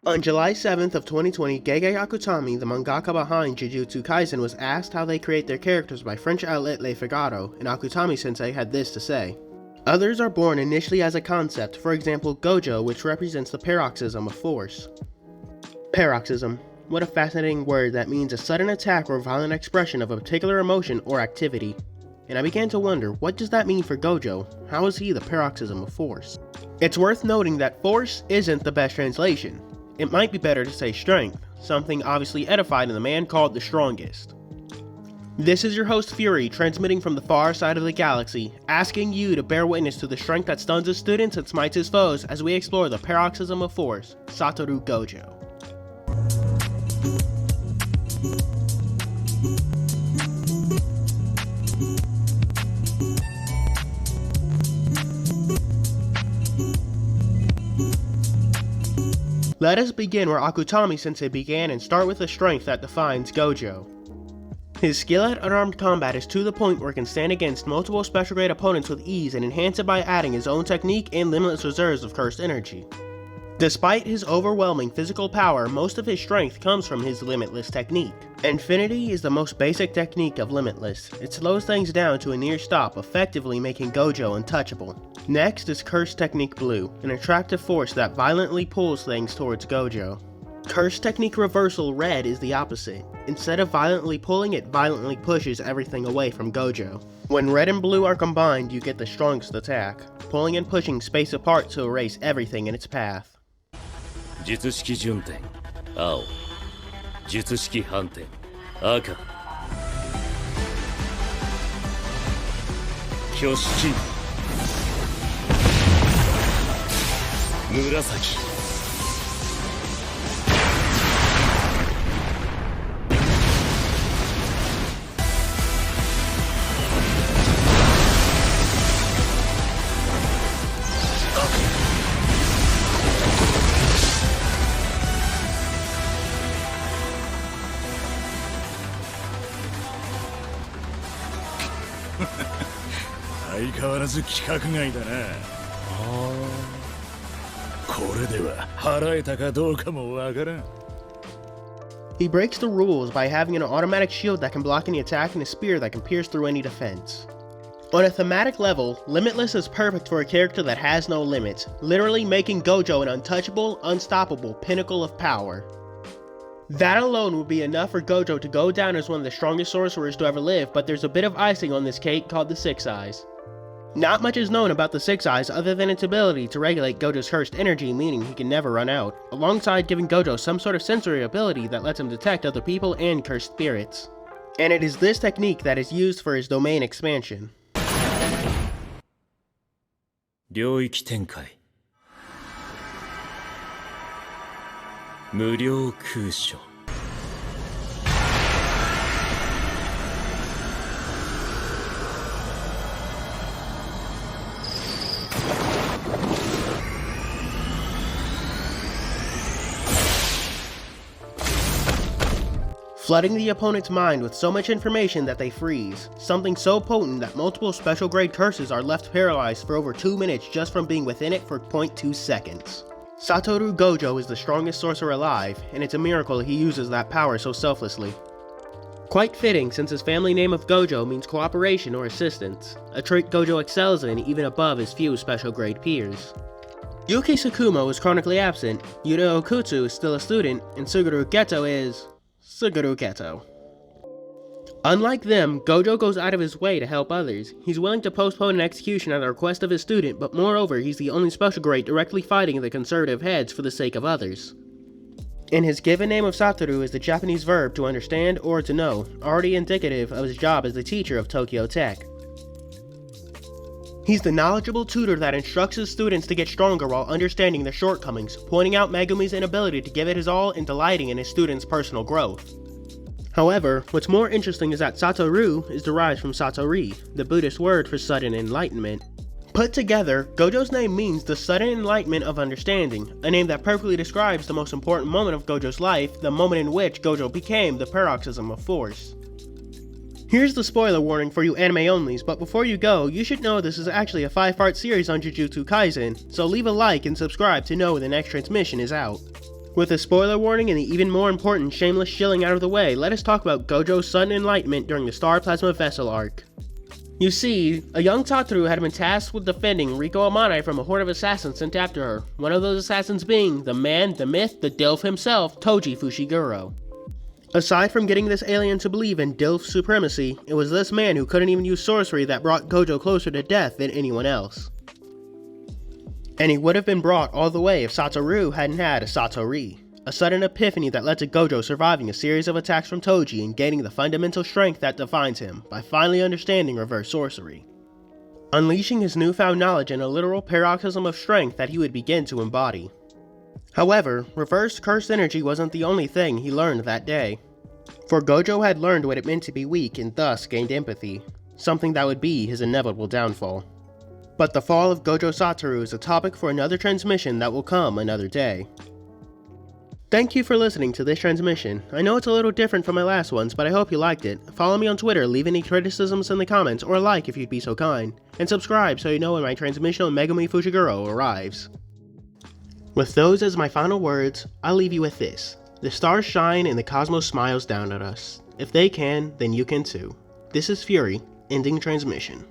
On July 7th of 2020, Gege Akutami, the mangaka behind Jujutsu Kaisen, was asked how they create their characters by French outlet Le Figaro, and Akutami-sensei had this to say. Others are born initially as a concept, for example Gojo, which represents the paroxysm of force. Paroxysm. What a fascinating word that means a sudden attack or violent expression of a particular emotion or activity. And I began to wonder, what does that mean for Gojo? How is he the paroxysm of force? It's worth noting that force isn't the best translation. It might be better to say strength, something obviously edified in the man called the strongest. This is your host Fury, transmitting from the far side of the galaxy, asking you to bear witness to the strength that stuns his students and smites his foes as we explore the paroxysm of force, Satoru Gojo. Let us begin where Akutami-sensei began and start with the strength that defines Gojo. His skill at unarmed combat is to the point where he can stand against multiple special grade opponents with ease and enhance it by adding his own technique and limitless reserves of cursed energy. Despite his overwhelming physical power, most of his strength comes from his limitless technique. Infinity is the most basic technique of limitless. It slows things down to a near stop, effectively making Gojo untouchable. Next is Curse Technique Blue, an attractive force that violently pulls things towards Gojo. Curse Technique Reversal Red is the opposite. Instead of violently pulling, it violently pushes everything away from Gojo. When red and blue are combined, you get the strongest attack, pulling and pushing space apart to erase everything in its path. 術式順転青術式反転赤挙式紫相変わらず規格外だな。これでは払えたかどうかもわからん。 He breaks the rules by having an automatic shield that can block any attack and a spear that can pierce through any defense. On a thematic level, Limitless is perfect for a character that has no limits, literally making Gojo an untouchable, unstoppable pinnacle of power. That alone would be enough for Gojo to go down as one of the strongest sorcerers to ever live, but there's a bit of icing on this cake called the Six Eyes. Not much is known about the Six Eyes other than its ability to regulate Gojo's cursed energy, meaning he can never run out, alongside giving Gojo some sort of sensory ability that lets him detect other people and cursed spirits. And it is this technique that is used for his domain expansion. 領域展開無料空所 Flooding the opponent's mind with so much information that they freeze, something so potent that multiple special grade curses are left paralyzed for over 2 minutes just from being within it for 0.2 seconds. Satoru Gojo is the strongest sorcerer alive, and it's a miracle he uses that power so selflessly. Quite fitting since his family name of Gojo means cooperation or assistance, a trait Gojo excels in even above his few special grade peers. Yuki Tsukumo is chronically absent, Yuta Okutsu is still a student, and Suguru Geto is... Suguru Geto. Unlike them, Gojo goes out of his way to help others. He's willing to postpone an execution at the request of his student, but moreover, he's the only special grade directly fighting the conservative heads for the sake of others. And his given name of Satoru is the Japanese verb to understand or to know, already indicative of his job as the teacher of Tokyo Tech. He's the knowledgeable tutor that instructs his students to get stronger while understanding their shortcomings, pointing out Megumi's inability to give it his all and delighting in his students' personal growth. However, what's more interesting is that Satoru is derived from Satori, the Buddhist word for sudden enlightenment. Put together, Gojo's name means the sudden enlightenment of understanding, a name that perfectly describes the most important moment of Gojo's life, the moment in which Gojo became the paroxysm of force. Here's the spoiler warning for you anime onlys, but before you go, you should know this is actually a 5-part series on Jujutsu Kaisen, so leave a like and subscribe to know when the next transmission is out. With a spoiler warning and the even more important shameless shilling out of the way, let us talk about Gojo's sudden enlightenment during the Star Plasma Vessel arc. You see, a young Satoru had been tasked with defending Riko Amane from a horde of assassins sent after her, one of those assassins being the man, the myth, the Dilf himself, Toji Fushiguro. Aside from getting this alien to believe in Dilf's supremacy, it was this man who couldn't even use sorcery that brought Gojo closer to death than anyone else. And he would have been brought all the way if Satoru hadn't had a Satori, a sudden epiphany that led to Gojo surviving a series of attacks from Toji and gaining the fundamental strength that defines him by finally understanding reverse sorcery, unleashing his newfound knowledge in a literal paroxysm of strength that he would begin to embody. However, reverse cursed energy wasn't the only thing he learned that day, for Gojo had learned what it meant to be weak and thus gained empathy, something that would be his inevitable downfall. But the fall of Gojo Satoru is a topic for another transmission that will come another day. Thank you for listening to this transmission. I know it's a little different from my last ones, but I hope you liked it. Follow me on Twitter, leave any criticisms in the comments, or like if you'd be so kind, and subscribe so you know when my transmission on Megumi Fushiguro arrives. With those as my final words, I'll leave you with this. The stars shine and the cosmos smiles down at us. If they can, then you can too. This is Fury, ending transmission.